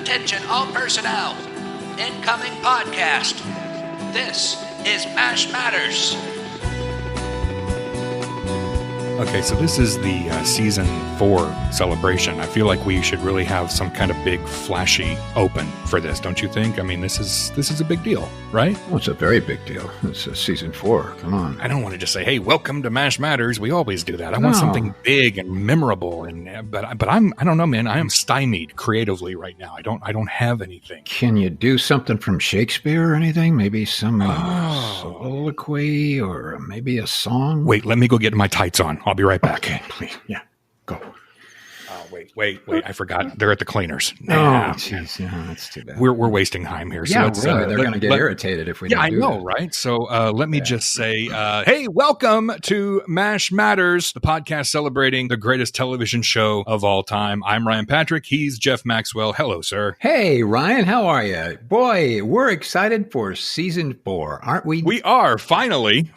Attention all personnel. Incoming podcast. This is MASH Matters. Okay, so this is the season 4 celebration. I feel like we should really have some kind of big flashy open for this, don't you think? I mean, this is a big deal, right? Well, it's a very big deal. It's season 4. Come on. I don't want to just say, "Hey, welcome to MASH Matters." We always do that. I want something big and memorable, and but I don't know, man. I am stymied creatively right now. I don't have anything. Can you do something from Shakespeare or anything? Maybe some soliloquy or maybe a song? Wait, let me go get my tights on. I'll be right back. Okay, please. Yeah, go. Wait. I forgot. They're at the cleaners. Oh, jeez. Yeah, that's too bad. We're wasting time here. So really. They're going to get irritated if we don't do that. Yeah, I know, right? So let me just say, hey, welcome to MASH Matters, the podcast celebrating the greatest television show of all time. I'm Ryan Patrick. He's Jeff Maxwell. Hello, sir. Hey, Ryan. How are you? Boy, we're excited for season 4, aren't we? We are. Finally.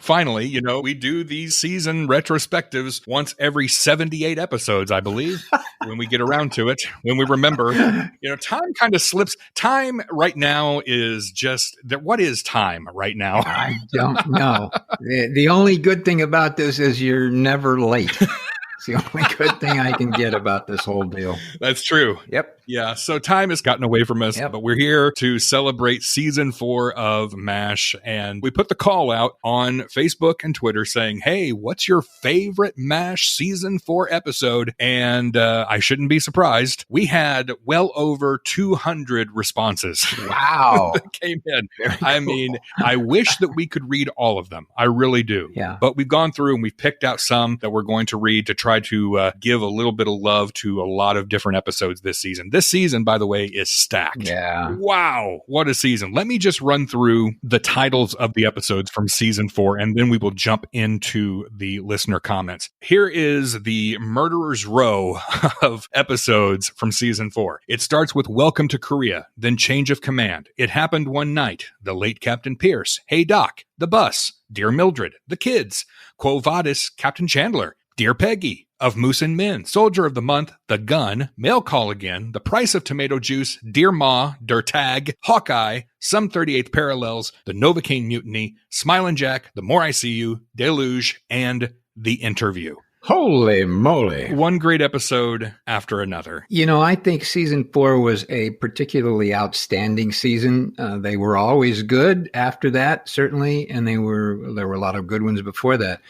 You know, we do these season retrospectives once every 78 episodes, I believe. When we get around to it, when we remember, time kind of slips. Time right now is just that. What is time right now? I don't know. The only good thing about this is you're never late. It's the only good thing I can get about this whole deal. That's true. Yep. Yeah. So time has gotten away from us, but we're here to celebrate season 4 of MASH. And we put the call out on Facebook and Twitter saying, hey, what's your favorite MASH season 4 episode? And I shouldn't be surprised. We had well over 200 responses. Wow. that came in. I mean, I wish that we could read all of them. I really do. Yeah. But we've gone through and we've picked out some that we're going to read to try to give a little bit of love to a lot of different episodes this season. This season, by the way, is stacked. Yeah. Wow. What a season. Let me just run through the titles of the episodes from season 4, and then we will jump into the listener comments. Here is the murderer's row of episodes from season 4. It starts with Welcome to Korea, then Change of Command. It Happened One Night, The Late Captain Pierce, Hey Doc, The Bus, Dear Mildred, The Kids, Quo Vadis, Captain Chandler, Dear Peggy, Of Moose and Men, Soldier of the Month, The Gun, Mail Call Again, The Price of Tomato Juice, Dear Ma, Der Tag, Hawkeye, Some 38th Parallels, The Novocaine Mutiny, Smilin' Jack, The More I See You, Deluge, and The Interview. Holy moly. One great episode after another. I think season 4 was a particularly outstanding season. They were always good after that, certainly, and there were a lot of good ones before that.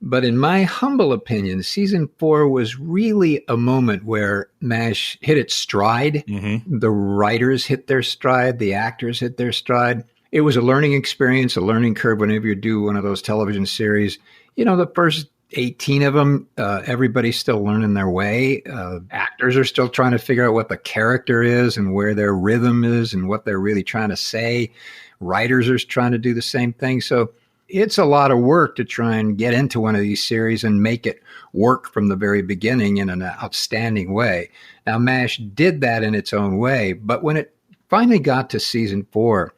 But in my humble opinion, season 4 was really a moment where MASH hit its stride. Mm-hmm. The writers hit their stride. The actors hit their stride. It was a learning experience, a learning curve whenever you do one of those television series. The first 18 of them, everybody's still learning their way. Actors are still trying to figure out what the character is and where their rhythm is and what they're really trying to say. Writers are trying to do the same thing. So it's a lot of work to try and get into one of these series and make it work from the very beginning in an outstanding way. Now, MASH did that in its own way, but when it finally got to season 4,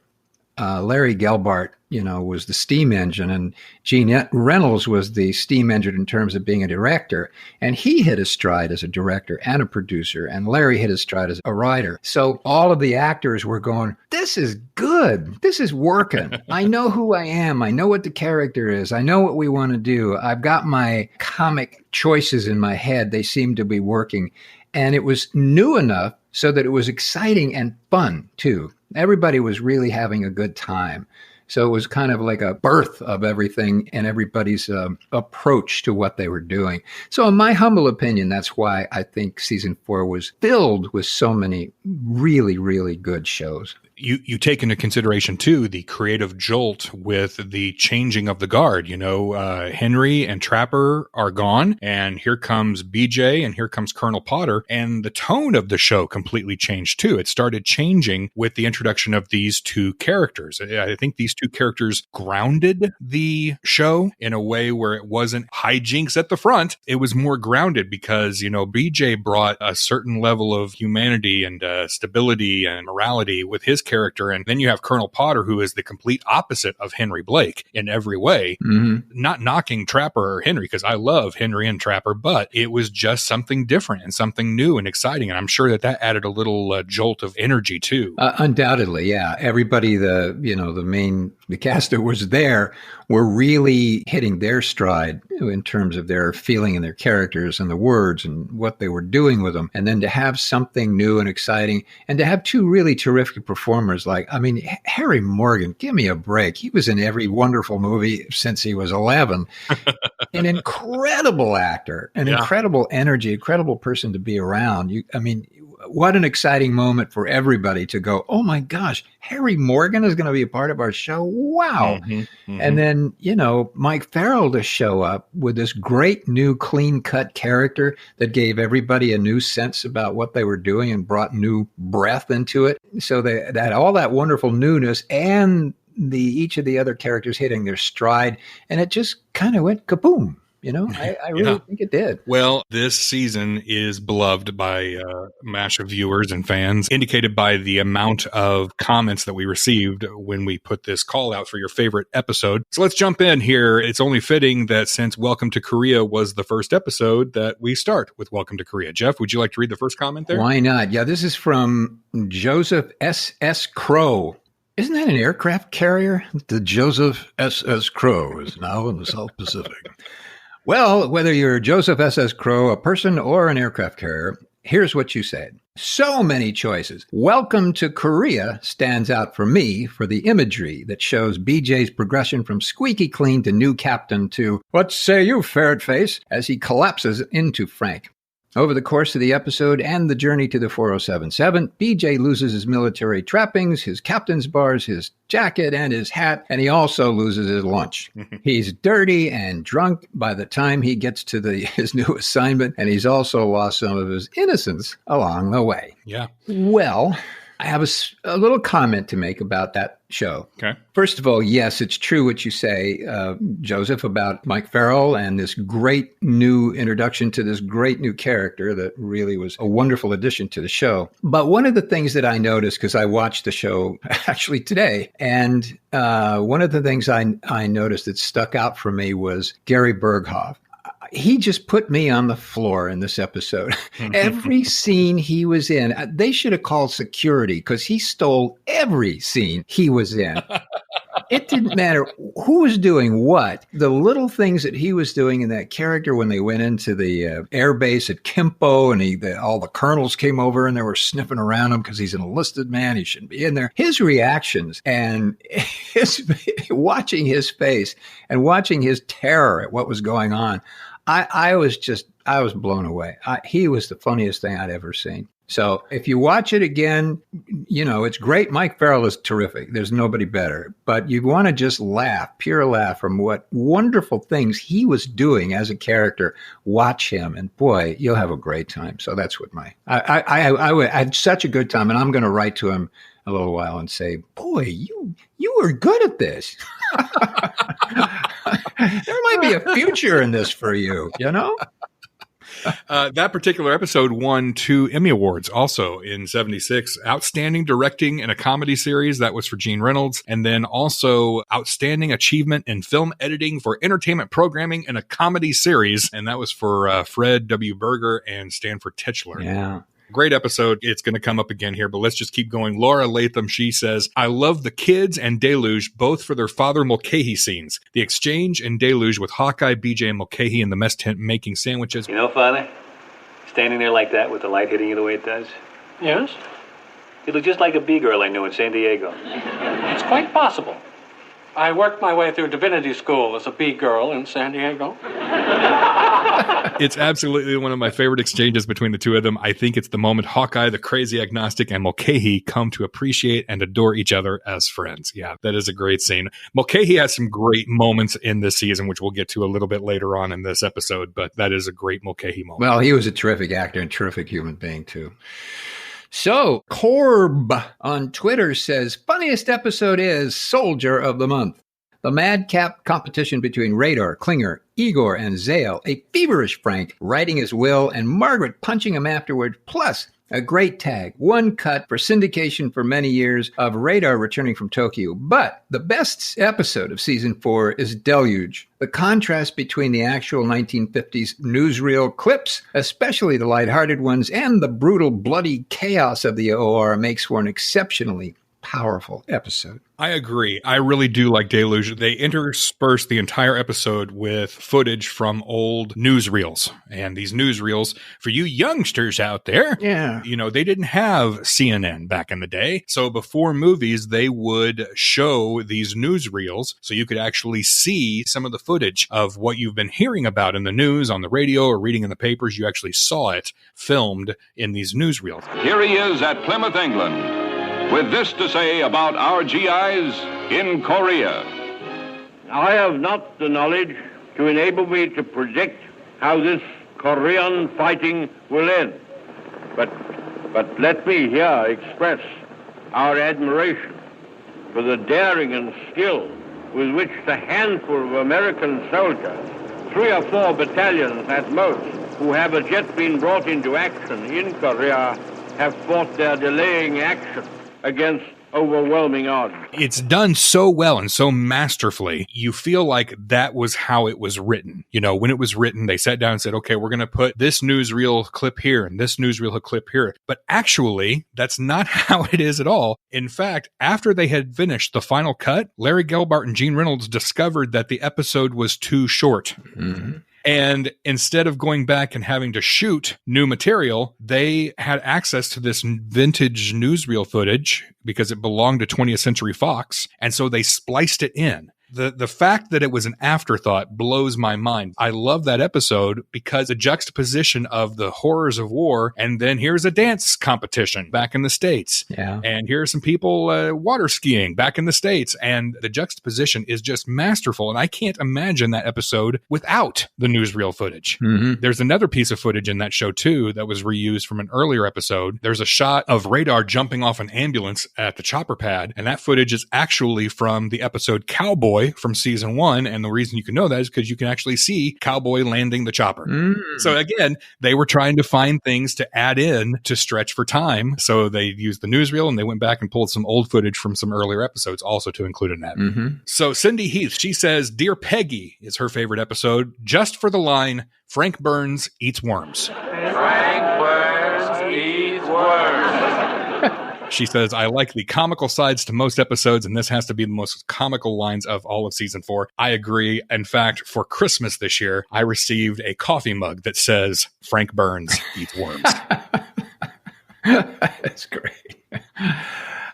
Larry Gelbart, was the steam engine, and Gene Reynolds was the steam engine in terms of being a director. And he hit his stride as a director and a producer, and Larry hit his stride as a writer. So all of the actors were going, this is good. This is working. I know who I am. I know what the character is. I know what we want to do. I've got my comic choices in my head. They seem to be working. And it was new enough so that it was exciting and fun, too. Everybody was really having a good time. So it was kind of like a birth of everything and everybody's approach to what they were doing. So in my humble opinion, that's why I think season 4 was filled with so many really, really good shows. You take into consideration, too, the creative jolt with the changing of the guard. Henry and Trapper are gone, and here comes BJ, and here comes Colonel Potter, and the tone of the show completely changed, too. It started changing with the introduction of these two characters. I think these two characters grounded the show in a way where it wasn't hijinks at the front. It was more grounded because, BJ brought a certain level of humanity and stability and morality with his character. And then you have Colonel Potter, who is the complete opposite of Henry Blake in every way. Not knocking Trapper or Henry, because I love Henry and Trapper, but it was just something different and something new and exciting. And I'm sure that added a little jolt of energy too. Undoubtedly, yeah. Everybody, the cast that was there were really hitting their stride in terms of their feeling and their characters and the words and what they were doing with them. And then to have something new and exciting and to have two really terrific performers Harry Morgan, give me a break. He was in every wonderful movie since he was 11. An incredible actor, an incredible energy, incredible person to be around. What an exciting moment for everybody to go, oh my gosh, Harry Morgan is going to be a part of our show. Wow. And then, Mike Farrell to show up with this great new clean cut character that gave everybody a new sense about what they were doing and brought new breath into it. So that all that wonderful newness and each of the other characters hitting their stride. And it just kind of went kaboom. I really think it did. Well, this season is beloved by MASH viewers and fans, indicated by the amount of comments that we received when we put this call out for your favorite episode. So let's jump in here. It's only fitting that since Welcome to Korea was the first episode, that we start with Welcome to Korea. Jeff, would you like to read the first comment there? Why not? Yeah, this is from Joseph S.S. Crow. Isn't that an aircraft carrier? The Joseph S.S. Crow is now in the South Pacific. Well, whether you're Joseph S.S. Crow, a person, or an aircraft carrier, here's what you said. So many choices. Welcome to Korea stands out for me for the imagery that shows BJ's progression from squeaky clean to new captain to, what say you, ferret face, as he collapses into Frank. Over the course of the episode and the journey to the 4077, BJ loses his military trappings, his captain's bars, his jacket, and his hat, and he also loses his lunch. He's dirty and drunk by the time he gets to his new assignment, and he's also lost some of his innocence along the way. Yeah. Well, I have a little comment to make about that show. Okay. First of all, yes, it's true what you say, Joseph, about Mike Farrell and this great new introduction to this great new character that really was a wonderful addition to the show. But one of the things that I noticed, because I watched the show actually today, and one of the things I noticed that stuck out for me was Gary Berghoff. He just put me on the floor in this episode. Every scene he was in, they should have called security because he stole every scene he was in. It didn't matter who was doing what. The little things that he was doing in that character when they went into the air base at Kimpo and all the colonels came over and they were sniffing around him because he's an enlisted man. He shouldn't be in there. His reactions and watching his face and watching his terror at what was going on. I was blown away. He was the funniest thing I'd ever seen. So if you watch it again, it's great. Mike Farrell is terrific. There's nobody better. But you want to just laugh, pure laugh from what wonderful things he was doing as a character. Watch him, and boy, you'll have a great time. So that's what I had such a good time, and I'm going to write to him a little while and say, boy, you were good at this. There might be a future in this for you, That particular episode won 2 Emmy Awards also in 76. Outstanding Directing in a Comedy Series, that was for Gene Reynolds. And then also Outstanding Achievement in Film Editing for Entertainment Programming in a Comedy Series. And that was for Fred W. Berger and Stanford Titchler. Yeah. Great episode. It's going to come up again here, but let's just keep going. Laura Latham, she says, I love the kids and Deluge, both for their Father Mulcahy scenes. The exchange in Deluge with Hawkeye, BJ, and Mulcahy in the mess tent making sandwiches. Father, standing there like that with the light hitting you the way it does? Yes? You look just like a B-girl I knew in San Diego. It's quite possible. I worked my way through divinity school as a B-girl in San Diego. It's absolutely one of my favorite exchanges between the two of them. I think it's the moment Hawkeye, the crazy agnostic, and Mulcahy come to appreciate and adore each other as friends. Yeah, that is a great scene. Mulcahy has some great moments in this season, which we'll get to a little bit later on in this episode, but that is a great Mulcahy moment. Well, he was a terrific actor and terrific human being, too. So, Corb on Twitter says, funniest episode is Soldier of the Month. The madcap competition between Radar, Klinger, Igor, and Zale, a feverish Frank writing his will, and Margaret punching him afterward, plus A great tag. One cut for syndication for many years of Radar returning from Tokyo. But the best episode of season 4 is Deluge. The contrast between the actual 1950s newsreel clips, especially the lighthearted ones, and the brutal, bloody chaos of the OR makes for an exceptionally powerful episode. I agree. I really do like Deluge. They intersperse the entire episode with footage from old newsreels. And these newsreels, for you youngsters out there, they didn't have CNN back in the day. So before movies, they would show these newsreels so you could actually see some of the footage of what you've been hearing about in the news, on the radio, or reading in the papers. You actually saw it filmed in these newsreels. Here he is at Plymouth, England, with this to say about our GIs in Korea. I have not the knowledge to enable me to predict how this Korean fighting will end. But let me here express our admiration for the daring and skill with which the handful of American soldiers, 3 or 4 battalions at most, who have as yet been brought into action in Korea, have fought their delaying action against overwhelming odds. It's done so well and so masterfully. You feel like that was how it was written. When it was written, they sat down and said, okay, we're going to put this newsreel clip here and this newsreel clip here. But actually, that's not how it is at all. In fact, after they had finished the final cut, Larry Gelbart and Gene Reynolds discovered that the episode was too short. Mm-hmm. And instead of going back and having to shoot new material, they had access to this vintage newsreel footage because it belonged to 20th Century Fox. And so they spliced it in. The fact that it was an afterthought blows my mind. I love that episode because the juxtaposition of the horrors of war, and then here's a dance competition back in the States. Yeah. And here are some people water skiing back in the States. And the juxtaposition is just masterful. And I can't imagine that episode without the newsreel footage. Mm-hmm. There's another piece of footage in that show, too, that was reused from an earlier episode. There's a shot of Radar jumping off an ambulance at the chopper pad. And that footage is actually from the episode Cowboy from season 1. And the reason you can know that is because you can actually see Cowboy landing the chopper. So again, they were trying to find things to add in to stretch for time. So they used the newsreel and they went back and pulled some old footage from some earlier episodes also to include in that. Mm-hmm. So Cindy Heath, she says, Dear Peggy is her favorite episode just for the line, Frank Burns eats worms. Frank Burns eats worms. She says, I like the comical sides to most episodes, and this has to be the most comical lines of all of season 4. I agree. In fact, for Christmas this year, I received a coffee mug that says, Frank Burns eats worms. That's great.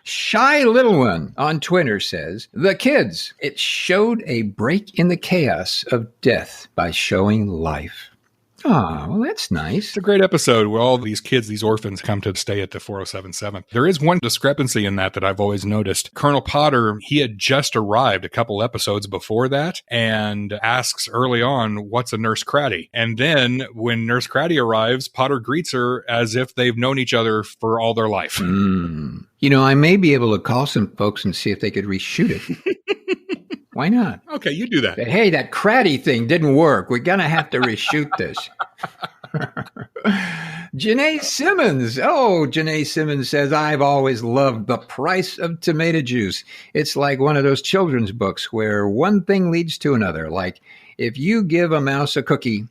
Shy Little One on Twitter says, The Kids. It showed a break in the chaos of death by showing life. Oh, well, that's nice. It's a great episode where all these kids, these orphans, come to stay at the 4077. There is one discrepancy in that I've always noticed. Colonel Potter, he had just arrived a couple episodes before that and asks early on, what's a Nurse Cratty? And then when Nurse Cratty arrives, Potter greets her as if they've known each other for all their life. I may be able to call some folks and see if they could reshoot it. Why not? Okay, you do that. Say, hey, that Cratty thing didn't work. We're going to have to reshoot this. Janae Simmons. Oh, Janae Simmons says, I've always loved The Price of Tomato Juice. It's like one of those children's books where one thing leads to another. Like if you give a mouse a cookie,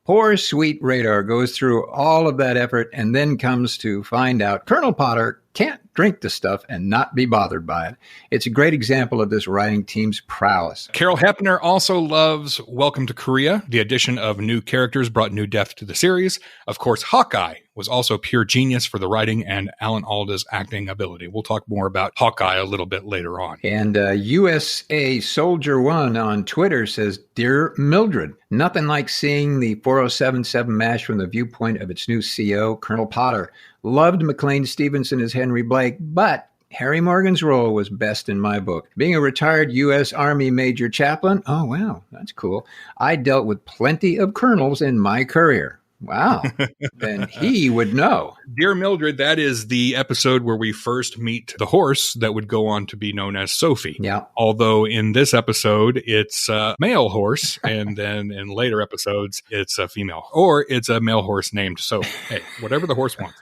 poor sweet Radar goes through all of that effort and then comes to find out Colonel Potter can't drink the stuff and not be bothered by it. It's a great example of this writing team's prowess. Carol Hepner also loves Welcome to Korea. The addition of new characters brought new depth to the series. Of course, Hawkeye was also pure genius for the writing and Alan Alda's acting ability. We'll talk more about Hawkeye a little bit later on. And USA Soldier 1 on Twitter says, Dear Mildred, nothing like seeing the 4077 MASH from the viewpoint of its new CO, Colonel Potter. Loved McLean Stevenson as Henry Blake, but Harry Morgan's role was best in my book. Being a retired U.S. Army Major Chaplain, oh, wow, that's cool. I dealt with plenty of colonels in my career. Wow. Then he would know. Dear Mildred, that is the episode where we first meet the horse that would go on to be known as Sophie. Yeah. Although in this episode, it's a male horse, and then in later episodes, it's a female. Or it's a male horse named Sophie. Hey, whatever the horse wants.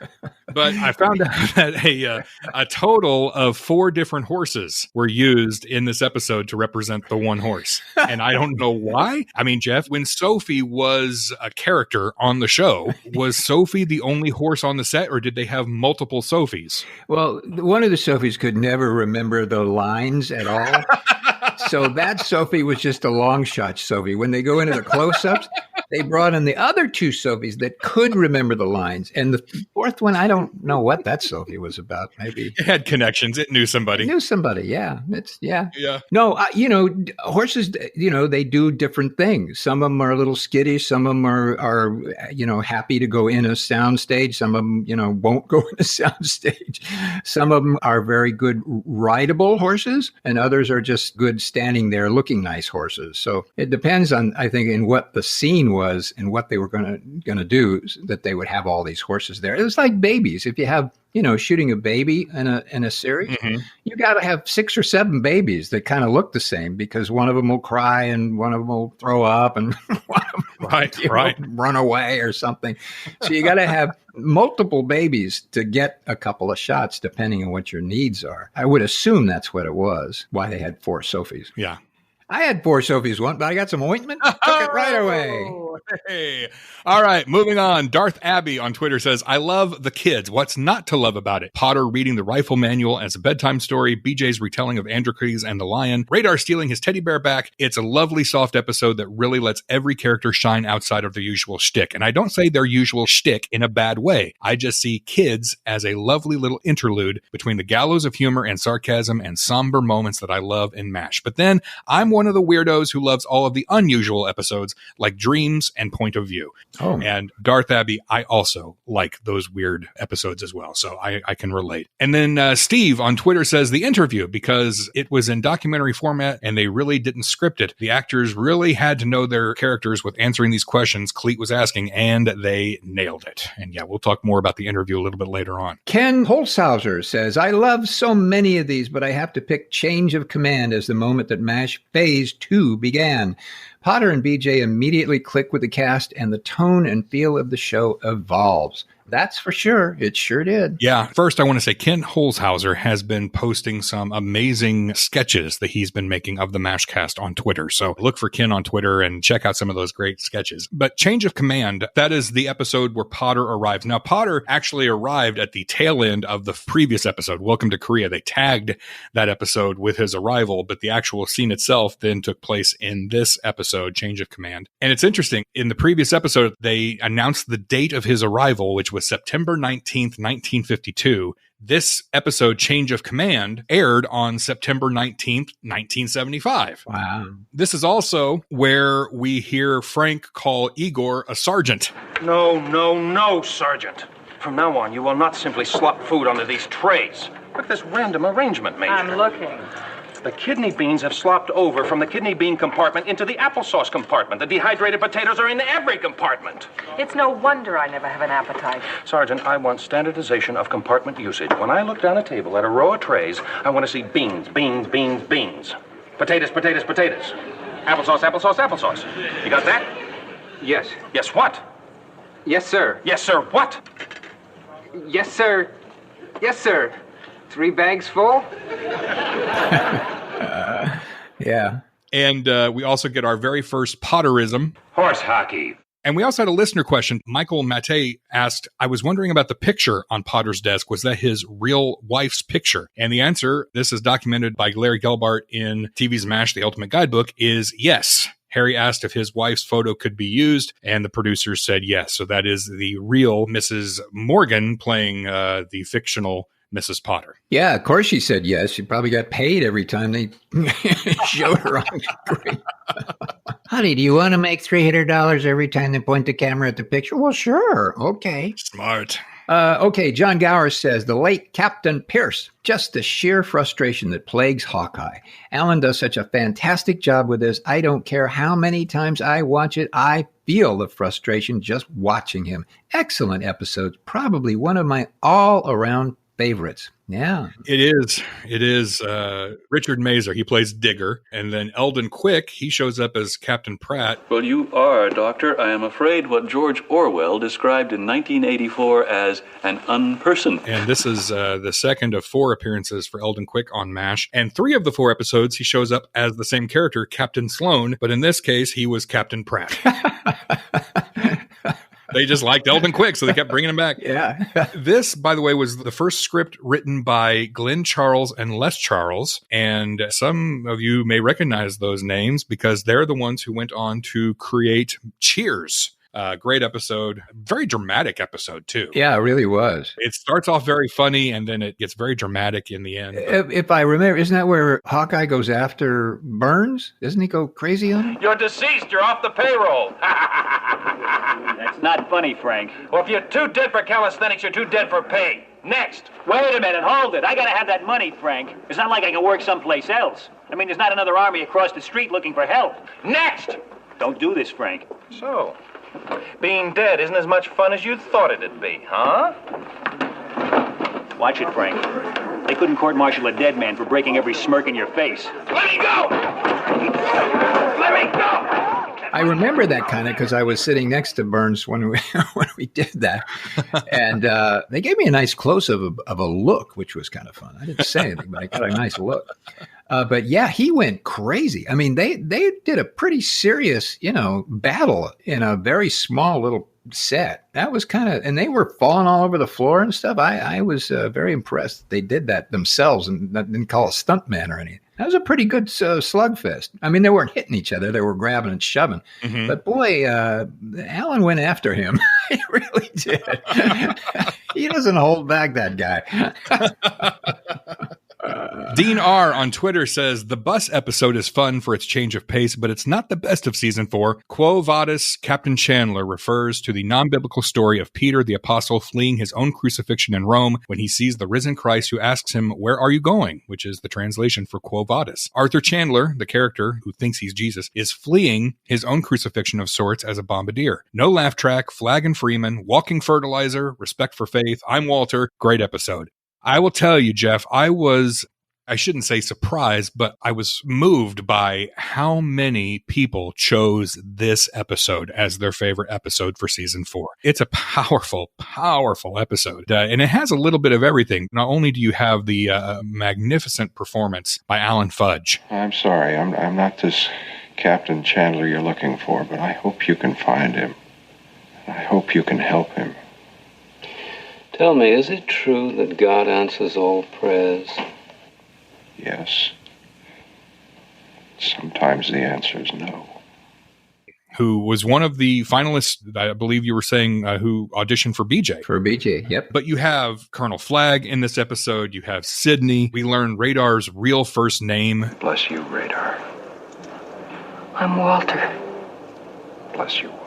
But I found out that a total of 4 different horses were used in this episode to represent the one horse. And I don't know why. I mean, Jeff, when Sophie was a character on the show, was Sophie the only horse on the set, or did they have multiple Sophies? Well, one of the Sophies could never remember the lines at all. So that Sophie was just a long shot Sophie. When they go into the close-ups, they brought in the other 2 Sophies that could remember the lines. And the fourth one, I don't know what that Sophie was about. Maybe it had connections. It knew somebody. Yeah. Yeah. No, horses, they do different things. Some of them are a little skittish. Some of them are happy to go in a sound stage. Some of them, won't go in a sound stage. Some of them are very good rideable horses, and others are just good standing there looking nice horses. So it depends on, I think, in what the scene was and what they were going to do, that they would have all these horses there. It was like babies. If you have, shooting a baby in a series, you got to have 6 or 7 babies that kind of look the same, because one of them will cry and one of them will throw up and one of them will run away or something. So you got to have multiple babies to get a couple of shots, depending on what your needs are. I would assume that's what it was, why they had 4 Sophies. Yeah. I had 4 Sophies once, but I got some ointment, took it right away. Hey. All right, moving on. Darth Abbey on Twitter says, I love the kids. What's not to love about it? Potter reading the rifle manual as a bedtime story, BJ's retelling of Androcles and the lion, Radar stealing his teddy bear back. It's a lovely, soft episode that really lets every character shine outside of their usual shtick. And I don't say their usual shtick in a bad way. I just see kids as a lovely little interlude between the gallows of humor and sarcasm and somber moments that I love in MASH. But then I'm one of the weirdos who loves all of the unusual episodes like Dreams and Point of View. Oh. And Darth Abbey, I also like those weird episodes as well. So I can relate. And then Steve on Twitter says The Interview, because it was in documentary format and they really didn't script it. The actors really had to know their characters with answering these questions Cleet was asking, and they nailed it. And yeah, we'll talk more about The Interview a little bit later on. Ken Holzhauser says, I love so many of these, but I have to pick Change of Command as the moment that MASH Phase 2 began. Potter and BJ immediately click with the cast, and the tone and feel of the show evolves. That's for sure. It sure did. Yeah. First, I want to say Ken Holzhauser has been posting some amazing sketches that he's been making of the MASH cast on Twitter. So look for Ken on Twitter and check out some of those great sketches. But Change of Command, that is the episode where Potter arrives. Now, Potter actually arrived at the tail end of the previous episode, Welcome to Korea. They tagged that episode with his arrival, but the actual scene itself then took place in this episode, Change of Command. And it's interesting. In the previous episode, they announced the date of his arrival, which was September 19th, 1952. This episode, Change of Command, aired on September 19th, 1975. Wow. This is also where we hear Frank call Igor a sergeant. No, Sergeant. From now on, you will not simply slop food onto these trays. Look at this random arrangement, Major. I'm looking. The kidney beans have slopped over from the kidney bean compartment into the applesauce compartment. The dehydrated potatoes are in every compartment. It's no wonder I never have an appetite. Sergeant, I want standardization of compartment usage. When I look down a table at a row of trays, I want to see beans, beans, beans, beans. Potatoes, potatoes, potatoes. Applesauce, applesauce, applesauce. You got that? Yes. Yes, what? Yes, sir. Yes, sir, what? Yes, sir. Yes, sir. 3 bags full? Yeah. And we also get our very first Potterism. Horse hockey. And we also had a listener question. Michael Matte asked, I was wondering about the picture on Potter's desk. Was that his real wife's picture? And the answer, this is documented by Larry Gelbart in TV's MASH, The Ultimate Guidebook, is yes. Harry asked if his wife's photo could be used, and the producers said yes. So that is the real Mrs. Morgan playing the fictional Mrs. Potter. Yeah, of course she said yes. She probably got paid every time they showed her on screen. Honey, do you want to make $300 every time they point the camera at the picture? Well, sure. Okay. Smart. Okay, John Gower says, the late Captain Pierce, just the sheer frustration that plagues Hawkeye. Alan does such a fantastic job with this. I don't care how many times I watch it. I feel the frustration just watching him. Excellent episodes. Probably one of my all-around favorites. Yeah. It is Richard Mazer. He plays Digger. And then Eldon Quick, he shows up as Captain Pratt. Well, you are, Doctor, I am afraid, what George Orwell described in 1984 as an unperson. And this is the second of 4 appearances for Eldon Quick on MASH. And 3 of the 4 episodes, he shows up as the same character, Captain Sloan. But in this case, he was Captain Pratt. They just liked Eldon Quick, so they kept bringing him back. Yeah. This, by the way, was the first script written by Glenn Charles and Les Charles. And some of you may recognize those names because they're the ones who went on to create Cheers. Great episode. Very dramatic episode, too. Yeah, it really was. It starts off very funny, and then it gets very dramatic in the end. If I remember, isn't that where Hawkeye goes after Burns? Doesn't he go crazy on him? You're deceased. You're off the payroll. That's not funny, Frank. Well, if you're too dead for calisthenics, you're too dead for pay. Next. Wait a minute, hold it. I gotta have that money, Frank. It's not like I can work someplace else. I mean, there's not another army across the street looking for help. Next! Don't do this, Frank. So, being dead isn't as much fun as you thought it'd be, huh? Watch it, Frank. They couldn't court-martial a dead man for breaking every smirk in your face. Let me go! Let me go! I remember that kind of because I was sitting next to Burns when we did that, and they gave me a nice close-up of a look, which was kind of fun. I didn't say anything, but I got a nice look. But yeah, he went crazy. I mean, they did a pretty serious, battle in a very small little set. That was kind of, and they were falling all over the floor and stuff. I was very impressed. They did that themselves and didn't call a stuntman or anything. That was a pretty good slugfest. I mean, they weren't hitting each other. They were grabbing and shoving. Mm-hmm. But boy, Alan went after him. He really did. He doesn't hold back, that guy. Dean R. on Twitter says, the bus episode is fun for its change of pace, but it's not the best of season 4. Quo Vadis, Captain Chandler refers to the non-biblical story of Peter the Apostle fleeing his own crucifixion in Rome when he sees the risen Christ who asks him, where are you going? Which is the translation for Quo Vadis. Arthur Chandler, the character who thinks he's Jesus, is fleeing his own crucifixion of sorts as a bombardier. No laugh track, Flag and Freeman, walking fertilizer, respect for faith, I'm Walter. Great episode. I will tell you, Jeff, I shouldn't say surprised, but I was moved by how many people chose this episode as their favorite episode for season 4. It's a powerful, powerful episode. And it has a little bit of everything. Not only do you have the magnificent performance by Alan Fudge. I'm sorry, I'm not this Captain Chandler you're looking for, but I hope you can find him. I hope you can help him. Tell me, is it true that God answers all prayers? Yes. Sometimes the answer is no. Who was one of the finalists, I believe you were saying, who auditioned for BJ. For BJ, yep. But you have Colonel Flag in this episode. You have Sydney. We learn Radar's real first name. Bless you, Radar. I'm Walter. Bless you, Walter.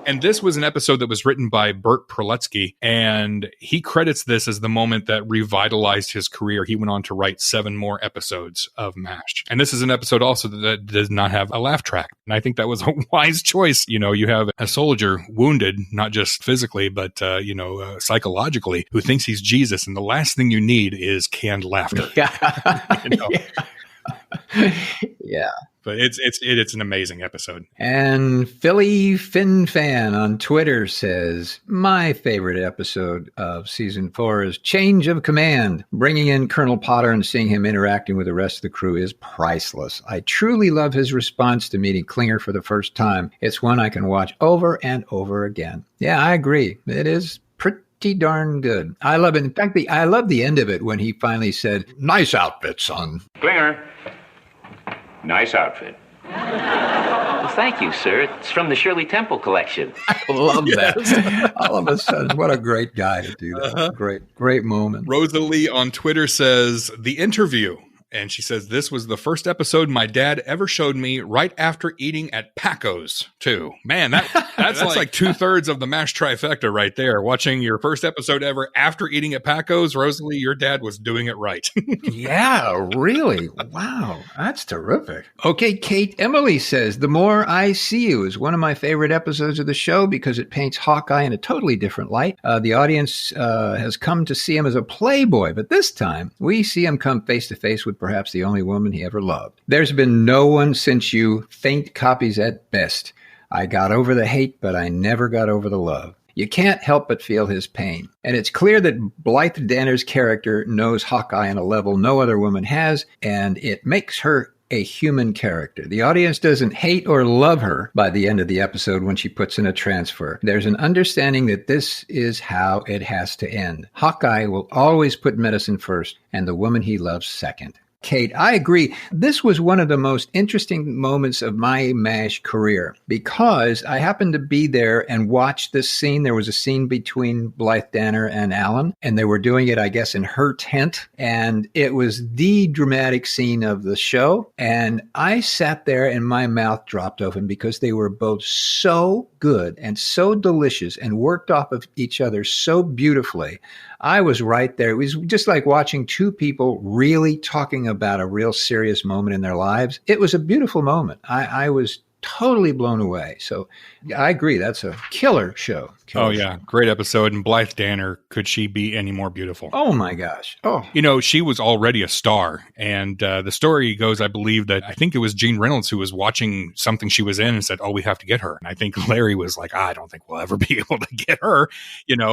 And this was an episode that was written by Bert Proletsky, and he credits this as the moment that revitalized his career. He went on to write 7 more episodes of MASH. And this is an episode also that does not have a laugh track. And I think that was a wise choice. You have a soldier wounded, not just physically, but, psychologically, who thinks he's Jesus. And the last thing you need is canned laughter. Yeah. But it's an amazing episode. And Philly Fin Fan on Twitter says, my favorite episode of season 4 is Change of Command. Bringing in Colonel Potter and seeing him interacting with the rest of the crew is priceless. I truly love his response to meeting Klinger for the first time. It's one I can watch over and over again. Yeah, I agree. It is pretty darn good. I love it. In fact, I love the end of it when he finally said, nice outfit, son. Klinger. Nice outfit. Well, thank you, sir. It's from the Shirley Temple collection. I love that. All of a sudden, what a great guy to do that. Great moment. Rosalie on Twitter says, the interview. And she says, this was the first episode my dad ever showed me right after eating at Paco's, too. Man, that's like 2/3 of the MASH trifecta right there. Watching your first episode ever after eating at Paco's, Rosalie, your dad was doing it right. Yeah, really? Wow, that's terrific. Okay, Kate Emily says, The More I See You is one of my favorite episodes of the show because it paints Hawkeye in a totally different light. The audience has come to see him as a playboy, but this time we see him come face to face with perhaps the only woman he ever loved. There's been no one since you, faint copies at best. I got over the hate, but I never got over the love. You can't help but feel his pain. And it's clear that Blythe Danner's character knows Hawkeye on a level no other woman has, and it makes her a human character. The audience doesn't hate or love her by the end of the episode when she puts in a transfer. There's an understanding that this is how it has to end. Hawkeye will always put medicine first and the woman he loves second. Kate, I agree. This was one of the most interesting moments of my MASH career because I happened to be there and watch this scene. There was a scene between Blythe Danner and Alan, and they were doing it, I guess, in her tent. And it was the dramatic scene of the show. And I sat there and my mouth dropped open because they were both so good and so delicious and worked off of each other so beautifully. I was right there. It was just like watching two people really talking about a real serious moment in their lives. It was a beautiful moment. I was totally blown away. So I agree. That's a killer show. Yeah. Great episode. And Blythe Danner, could she be any more beautiful? Oh, my gosh. Oh, she was already a star. And the story goes, I believe that I think it was Gene Reynolds who was watching something she was in and said, we have to get her. And I think Larry was like, I don't think we'll ever be able to get her,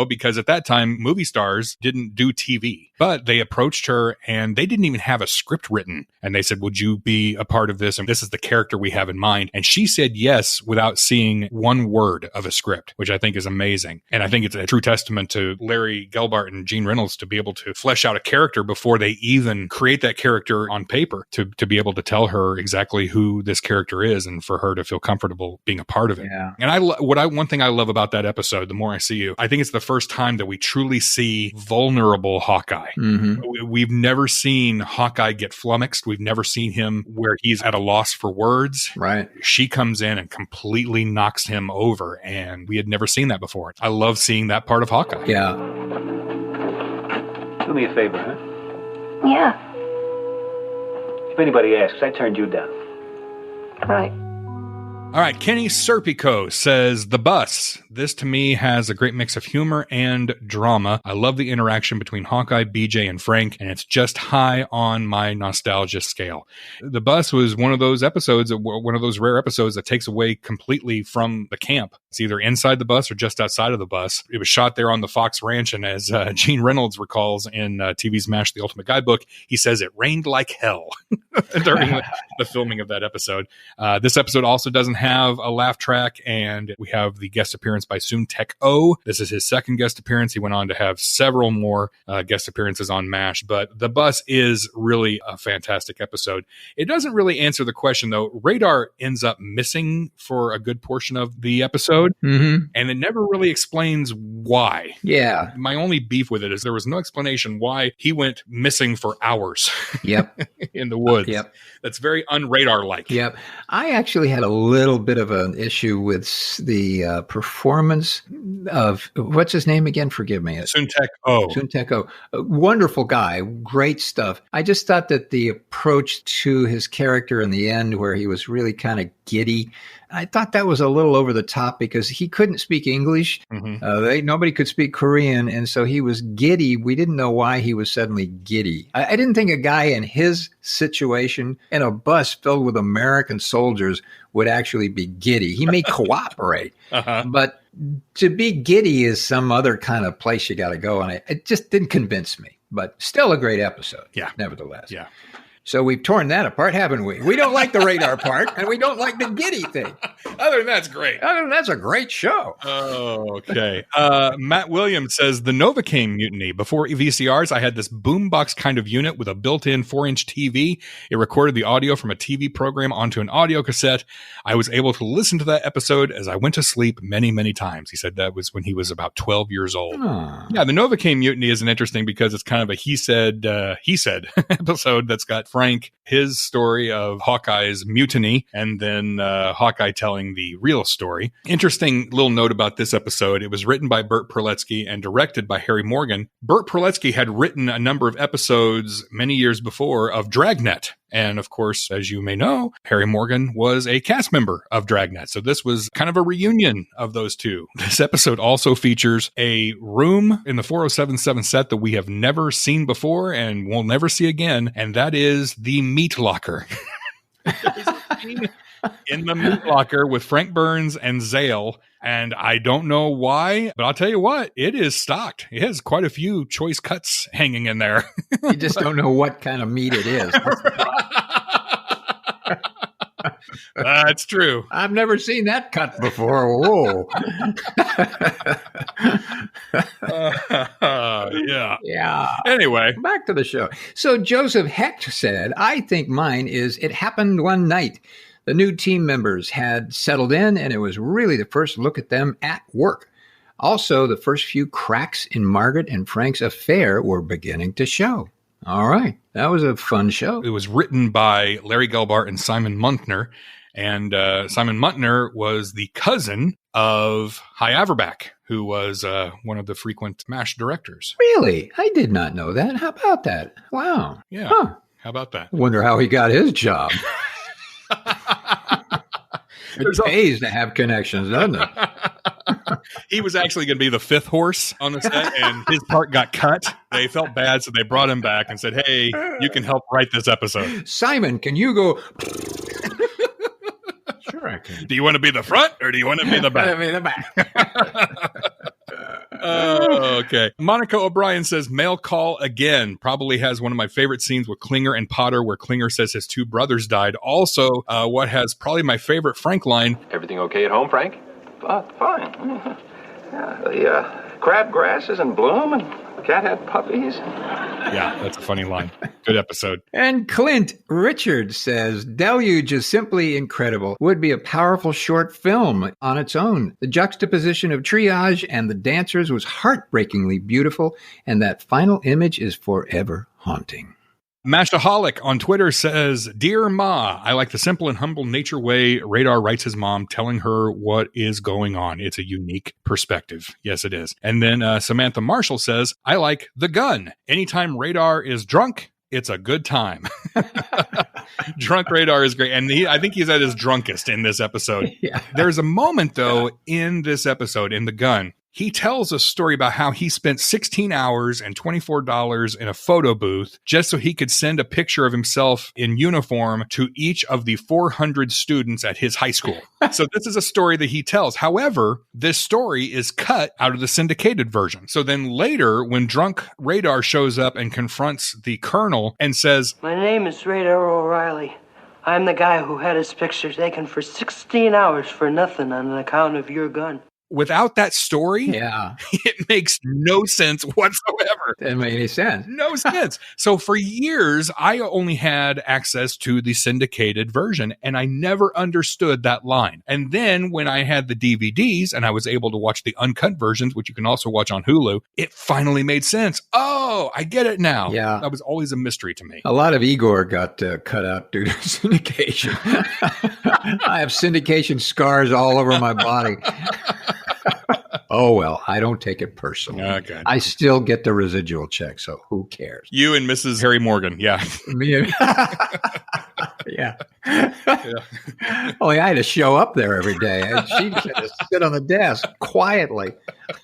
because at that time, movie stars didn't do TV. But they approached her and they didn't even have a script written. And they said, would you be a part of this? And this is the character we have in mind. And she said yes without seeing one word of a script, which I think is amazing. And I think it's a true testament to Larry Gelbart and Gene Reynolds to be able to flesh out a character before they even create that character on paper, to be able to tell her exactly who this character is and for her to feel comfortable being a part of it. Yeah. And one thing I love about that episode, The More I See You, I think it's the first time that we truly see vulnerable Hawkeye. Mm-hmm. We've never seen Hawkeye get flummoxed. We've never seen him where he's at a loss for words. Right. She comes in and completely knocks him over, and we had never seen that before. I love seeing that part of Hawkeye. Yeah. Do me a favor, huh? Yeah. If anybody asks, I turned you down. Right. All right, Kenny Serpico says, The Bus. This, to me, has a great mix of humor and drama. I love the interaction between Hawkeye, BJ, and Frank, and it's just high on my nostalgia scale. The Bus was one of those episodes, one of those rare episodes that takes away completely from the camp. It's either inside the bus or just outside of the bus. It was shot there on the Fox Ranch, and as Gene Reynolds recalls in TV's MASH, The Ultimate Guidebook, he says it rained like hell during the filming of that episode. This episode also doesn't have a laugh track, and we have the guest appearance by Soon Tech O. This is his second guest appearance. He went on to have several more guest appearances on MASH, but The Bus is really a fantastic episode. It doesn't really answer the question, though. Radar ends up missing for a good portion of the episode, and it never really explains why. Yeah. My only beef with it is there was no explanation why he went missing for hours. Yep. In the woods. Yep. That's very un-Radar-like. Yep. I actually had a little bit of an issue with the performance of, what's his name again? Forgive me. Soon Tech O. Soon Tech O. A wonderful guy. Great stuff. I just thought that the approach to his character in the end, where he was really kind of giddy, I thought that was a little over the top because he couldn't speak English. Nobody could speak Korean. And so he was giddy. We didn't know why he was suddenly giddy. I didn't think a guy in his situation in a bus filled with American soldiers would actually be giddy. He may cooperate, but to be giddy is some other kind of place you got to go. And it just didn't convince me, but still a great episode. Yeah. Nevertheless. Yeah. So we've torn that apart, haven't we? We don't like the radar part, and we don't like the giddy thing. Other than that, it's great. Other than that's a great show. Oh, okay. Matt Williams says, the Novocaine mutiny. Before VCRs, I had this boombox kind of unit with a built-in 4-inch TV. It recorded the audio from a TV program onto an audio cassette. I was able to listen to that episode as I went to sleep many, many times. He said that was when he was about 12 years old. Yeah, the Novocaine mutiny isn't interesting because it's kind of a he said episode that's got Frank his story of Hawkeye's mutiny, and then Hawkeye telling the real story. Interesting little note about this episode. It was written by Burt Perletsky and directed by Harry Morgan. Burt Perletsky had written a number of episodes many years before of Dragnet. And of course, as you may know, Harry Morgan was a cast member of Dragnet. So this was kind of a reunion of those two. This episode also features a room in the 4077 set that we have never seen before and will never see again. And that is the meat locker. In the meat locker with Frank Burns and Zale. And I don't know why, but I'll tell you what, it is stocked. It has quite a few choice cuts hanging in there. You just don't know what kind of meat it is. That's true. I've never seen that cut before. Whoa. Yeah. Anyway. Back to the show. So Joseph Hecht said, I think mine is It Happened One Night. The new team members had settled in, and it was really the first look at them at work. Also, the first few cracks in Margaret and Frank's affair were beginning to show. All right. That was a fun show. It was written by Larry Gelbart and Simon Muntner. And Simon Muntner was the cousin of Hy Averback, who was one of the frequent MASH directors. Really? I did not know that. How about that? Wow. Yeah. Huh. How about that? I wonder how he got his job. It pays to have connections, doesn't it? He was actually going to be the fifth horse on the set, and his part got cut. They felt bad, so they brought him back and said, hey, you can help write this episode. Simon, can you go... Sure I can. Do you want to be the front, or do you want to be the back? Okay. Monica O'Brien says, mail call again. Probably has one of my favorite scenes with Klinger and Potter, where Klinger says his two brothers died. Also, what has probably my favorite Frank line. Everything okay at home, Frank? Fine. Yeah, the crabgrass is in bloom and the cat had puppies. Yeah, that's a funny line. Good episode. And Clint Richard says, Deluge is simply incredible. Would be a powerful short film on its own. The juxtaposition of Triage and the dancers was heartbreakingly beautiful, and that final image is forever haunting. Mashaholic on Twitter says, Dear Ma, I like the simple and humble nature way Radar writes his mom, telling her what is going on. It's a unique perspective. Yes, it is. And then Samantha Marshall says, I like the gun. Anytime Radar is drunk, it's a good time. Drunk Radar is great. And I think he's at his drunkest in this episode. Yeah. There's a moment, though, in this episode, in the gun. He tells a story about how he spent 16 hours and $24 in a photo booth just so he could send a picture of himself in uniform to each of the 400 students at his high school. So this is a story that he tells. However, this story is cut out of the syndicated version. So then later, when Drunk Radar shows up and confronts the colonel and says, My name is Radar O'Reilly. I'm the guy who had his picture taken for 16 hours for nothing on account of your gun. Without that story, it makes no sense whatsoever. Doesn't make any sense. No sense. So for years, I only had access to the syndicated version, and I never understood that line. And then when I had the DVDs and I was able to watch the uncut versions, which you can also watch on Hulu, it finally made sense. Oh, I get it now. Yeah. That was always a mystery to me. A lot of Igor got cut out due to syndication. I have syndication scars all over my body. Oh, well, I don't take it personally. Okay. I still get the residual check, so who cares? You and Mrs. Harry Morgan, yeah. Me and yeah. Only I had to show up there every day. She had to sit on the desk quietly,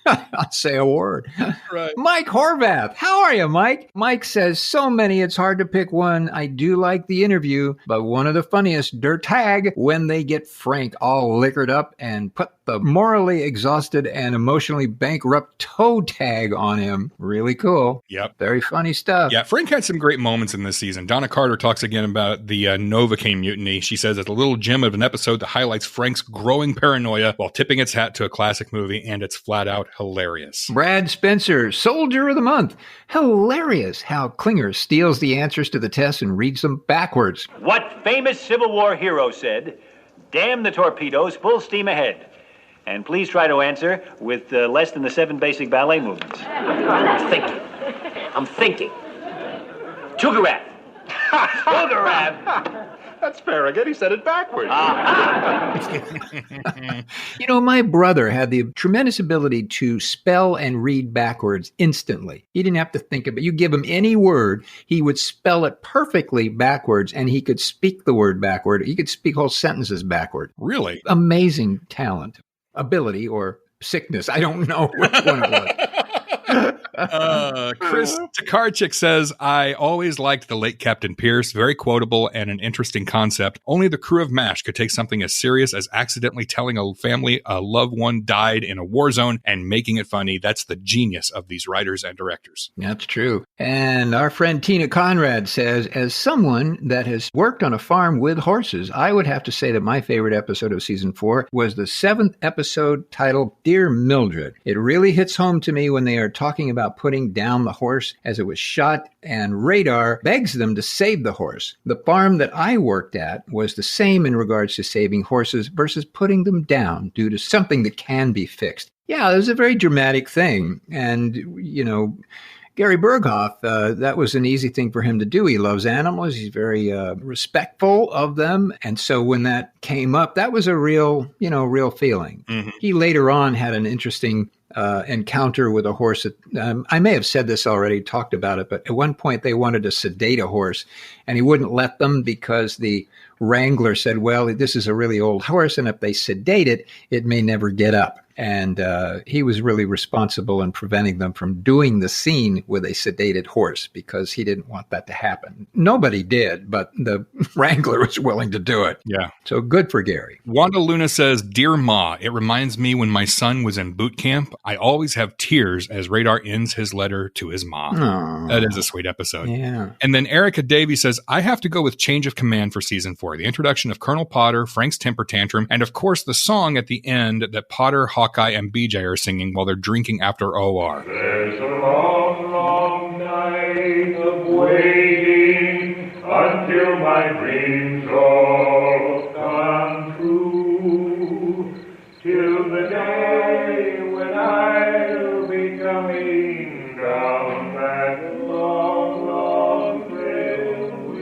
not say a word. Right. Mike Horvath. How are you, Mike? Mike says, so many, it's hard to pick one. I do like the interview, but one of the funniest, Der Tag, when they get Frank all liquored up and put the morally exhausted and emotionally bankrupt toe tag on him. Really cool. Yep. Very funny stuff. Yeah, Frank had some great moments in this season. Donna Carter talks again about the Novocaine mutiny. She says it's a little gem of an episode that highlights Frank's growing paranoia while tipping its hat to a classic movie, and it's flat out hilarious. Brad Spencer, Soldier of the Month. Hilarious how Klinger steals the answers to the tests and reads them backwards. What famous Civil War hero said, damn the torpedoes, full steam ahead. And please try to answer with less than the 7 basic ballet movements. I'm thinking. Chugarat. Boogerab. That's Farragut. He said it backwards. You know, my brother had the tremendous ability to spell and read backwards instantly. He didn't have to think of it. You give him any word, he would spell it perfectly backwards, and he could speak the word backward. He could speak whole sentences backward. Really? Amazing talent, ability, or sickness. I don't know which one it was. Chris Tokarczyk says, I always liked the late Captain Pierce, very quotable and an interesting concept. Only the crew of MASH could take something as serious as accidentally telling a family a loved one died in a war zone and making it funny. That's the genius of these writers and directors. That's true. And our friend Tina Conrad says, as someone that has worked on a farm with horses, I would have to say that my favorite episode of season 4 was the 7th episode titled Dear Mildred. It really hits home to me when they are talking about putting down the horse as it was shot, and Radar begs them to save the horse. The farm that I worked at was the same in regards to saving horses versus putting them down due to something that can be fixed. Yeah, it was a very dramatic thing. And, you know, Gary Berghoff, that was an easy thing for him to do. He loves animals. He's very respectful of them. And so when that came up, that was a real feeling. Mm-hmm. He later on had an interesting encounter with a horse. I may have said this already, talked about it, but at one point they wanted to sedate a horse, and he wouldn't let them because the wrangler said, well, this is a really old horse, and if they sedate it, it may never get up. And he was really responsible in preventing them from doing the scene with a sedated horse because he didn't want that to happen. Nobody did, but the wrangler was willing to do it. Yeah. So good for Gary. Wanda Luna says, Dear Ma, it reminds me when my son was in boot camp. I always have tears as Radar ends his letter to his mom. Aww. That is a sweet episode. Yeah. And then Erica Davey says, I have to go with change of command for season 4. The introduction of Colonel Potter, Frank's temper tantrum, and of course the song at the end that Potter, Hawkeye, and BJ are singing while they're drinking after OR. There's a long, long night of waiting until my dreams all come true. Till the day when I'll be coming down that long, long trail with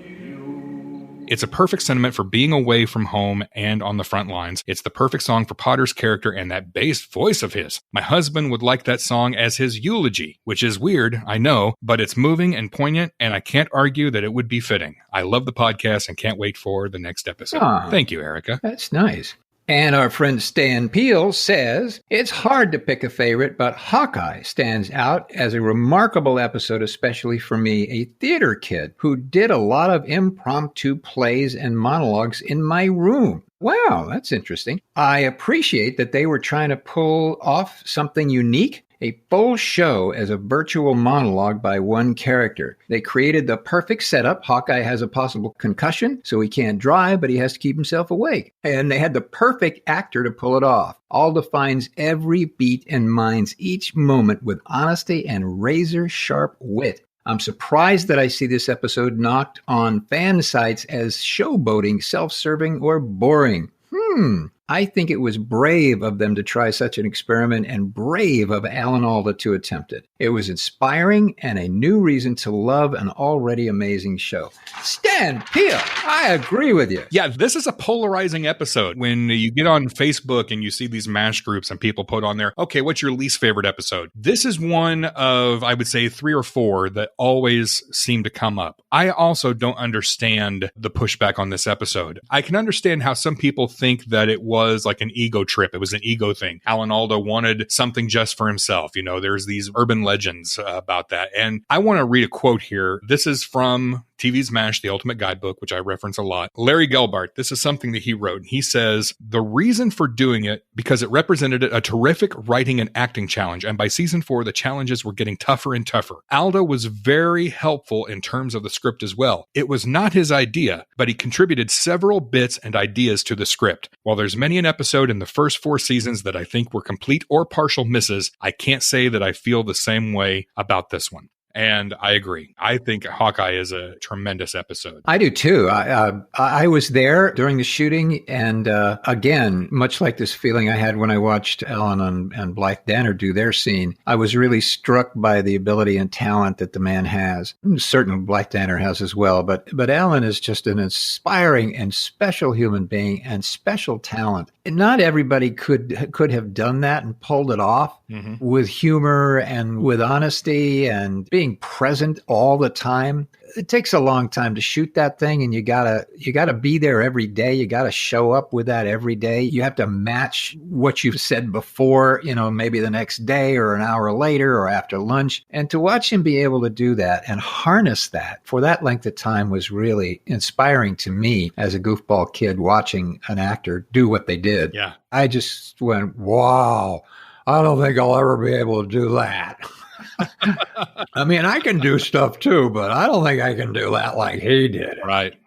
you. It's a perfect sentiment for being away from home and on the front lines. It's the perfect song for Potter's character and that bass voice of his. My husband would like that song as his eulogy, which is weird, I know, but it's moving and poignant, and I can't argue that it would be fitting. I love the podcast and can't wait for the next episode. Thank you, Erica. That's nice. And our friend Stan Peel says, it's hard to pick a favorite, but Hawkeye stands out as a remarkable episode, especially for me, a theater kid who did a lot of impromptu plays and monologues in my room. Wow, that's interesting. I appreciate that they were trying to pull off something unique. A full show as a virtual monologue by one character. They created the perfect setup. Hawkeye has a possible concussion, so he can't drive, but he has to keep himself awake. And they had the perfect actor to pull it off. All defines every beat and mines each moment with honesty and razor-sharp wit. I'm surprised that I see this episode knocked on fan sites as showboating, self-serving, or boring. I think it was brave of them to try such an experiment and brave of Alan Alda to attempt it. It was inspiring and a new reason to love an already amazing show. Stan Peel, I agree with you. Yeah, this is a polarizing episode. When you get on Facebook and you see these MASH groups and people put on there, okay, what's your least favorite episode? This is one of, I would say, 3 or 4 that always seem to come up. I also don't understand the pushback on this episode. I can understand how some people think that it was like an ego trip. It was an ego thing. Alan Alda wanted something just for himself. You know, there's these urban legends about that. And I want to read a quote here. This is from TV's MASH, The Ultimate Guidebook, which I reference a lot. Larry Gelbart, this is something that he wrote. He says, the reason for doing it, because it represented a terrific writing and acting challenge. And by season 4, the challenges were getting tougher and tougher. Alda was very helpful in terms of the script as well. It was not his idea, but he contributed several bits and ideas to the script. While there's many an episode in the first 4 seasons that I think were complete or partial misses, I can't say that I feel the same way about this one. And I agree. I think Hawkeye is a tremendous episode. I do too. I was there during the shooting, and again, much like this feeling I had when I watched Ellen and Blythe Danner do their scene, I was really struck by the ability and talent that the man has. Certainly Blythe Danner has as well, but Ellen is just an inspiring and special human being and special talent. And not everybody could have done that and pulled it off with humor and with honesty and being present all the time. It takes a long time to shoot that thing, and you gotta be there every day. You gotta show up with that every day. You have to match what you've said before, maybe the next day or an hour later or after lunch. And to watch him be able to do that and harness that for that length of time was really inspiring to me as a goofball kid watching an actor do what they did. Yeah. I just went, wow, I don't think I'll ever be able to do that. I mean, I can do stuff too, but I don't think I can do that like he did. Right.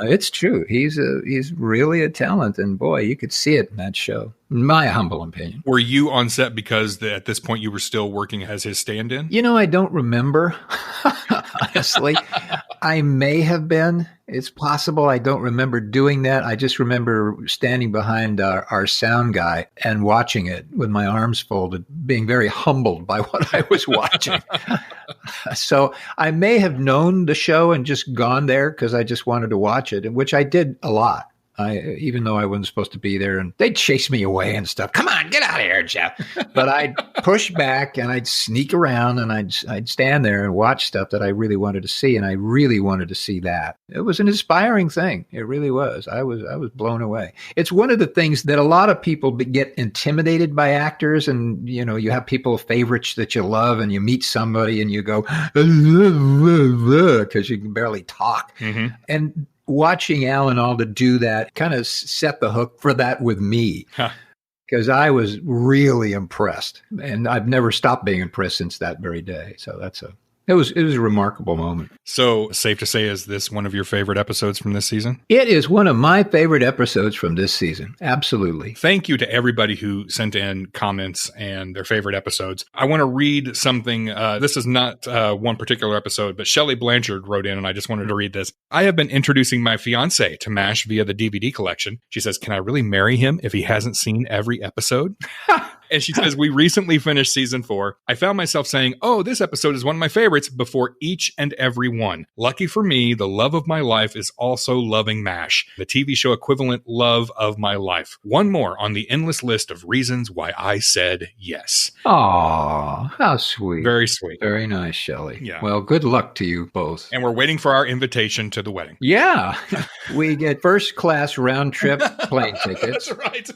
It's true. He's really a talent, and boy, you could see it in that show. In my humble opinion. Were you on set because at this point you were still working as his stand-in? I don't remember. Honestly, I may have been. It's possible. I don't remember doing that. I just remember standing behind our sound guy and watching it with my arms folded, being very humbled by what I was watching. So I may have known the show and just gone there because I just wanted to watch it, which I did a lot. Even though I wasn't supposed to be there, and they'd chase me away and stuff. Come on, get out of here, Jeff. But I'd push back and I'd sneak around and I'd stand there and watch stuff that I really wanted to see. And I really wanted to see that. It was an inspiring thing. It really was. I was blown away. It's one of the things that a lot of people get intimidated by actors. And, you have people favorites that you love, and you meet somebody and you go, because you can barely talk. Mm-hmm. And watching Alan Alda do that kind of set the hook for that with me, because I was really impressed, and I've never stopped being impressed since that very day. So it was a remarkable moment. So safe to say, is this one of your favorite episodes from this season? It is one of my favorite episodes from this season. Absolutely. Thank you to everybody who sent in comments and their favorite episodes. I want to read something. This is not one particular episode, but Shelley Blanchard wrote in, and I just wanted to read this. I have been introducing my fiance to MASH via the DVD collection. She says, can I really marry him if he hasn't seen every episode? And she says, we recently finished season 4. I found myself saying, oh, this episode is one of my favorites before each and every one. Lucky for me, the love of my life is also loving MASH, the TV show equivalent love of my life. One more on the endless list of reasons why I said yes. Aw, how sweet. Very sweet. Very nice, Shelley. Yeah. Well, good luck to you both. And we're waiting for our invitation to the wedding. Yeah. We get first class round trip plane tickets. That's right.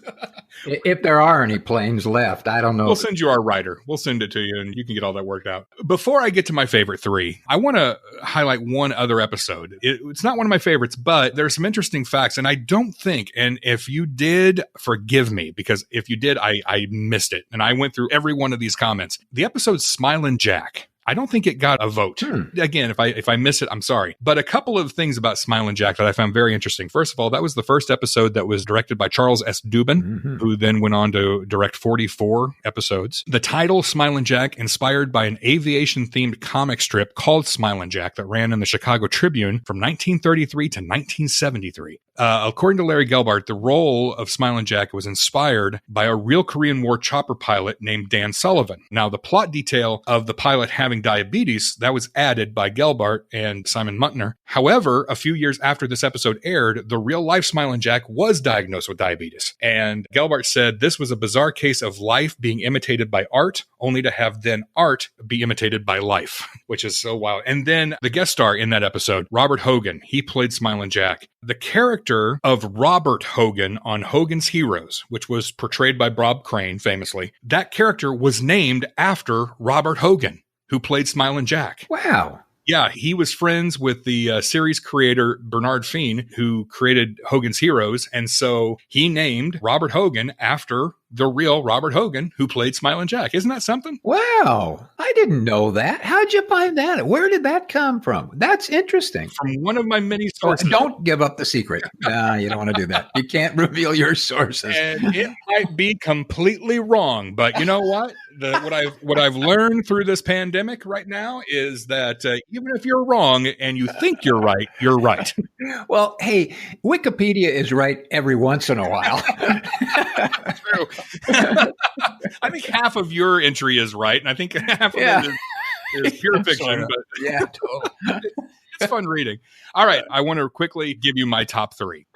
If there are any planes left, I don't know. We'll send you our rider. We'll send it to you, and you can get all that worked out. Before I get to my favorite 3, I want to highlight one other episode. It's not one of my favorites, but there's some interesting facts, and I don't think, and if you did, forgive me, because if you did, I missed it, and I went through every one of these comments. The episode Smilin' Jack. I don't think it got a vote. Again, if I miss it, I'm sorry. But a couple of things about Smilin' Jack that I found very interesting. First of all, that was the first episode that was directed by Charles S. Dubin, who then went on to direct 44 episodes. The title, Smilin' Jack, inspired by an aviation-themed comic strip called Smilin' Jack that ran in the Chicago Tribune from 1933 to 1973. According to Larry Gelbart, the role of Smilin' Jack was inspired by a real Korean War chopper pilot named Dan Sullivan. Now, the plot detail of the pilot having diabetes, that was added by Gelbart and Simon Muntner. However, a few years after this episode aired, the real-life Smilin' Jack was diagnosed with diabetes. And Gelbart said this was a bizarre case of life being imitated by art, only to have then art be imitated by life, which is so wild. And then the guest star in that episode, Robert Hogan, he played Smilin' Jack. The character of Robert Hogan on Hogan's Heroes, which was portrayed by Bob Crane famously, that character was named after Robert Hogan, who played Smilin' Jack. Wow. Yeah, he was friends with the series creator Bernard Feen, who created Hogan's Heroes. And so he named Robert Hogan after the real Robert Hogan, who played Smilin' Jack. Isn't that something? Wow. I didn't know that. How'd you find that? Where did that come from? That's interesting. From one of my many sources. Don't give up the secret. No, you don't want to do that. You can't reveal your sources. And it might be completely wrong, but you know what? what I've learned through this pandemic right now is that even if you're wrong and you think you're right, you're right. Well, hey, Wikipedia is right every once in a while. True. I think half of your entry is right, and I think half of it is pure fiction. But yeah, totally. It's fun reading. All right, I want to quickly give you my top 3.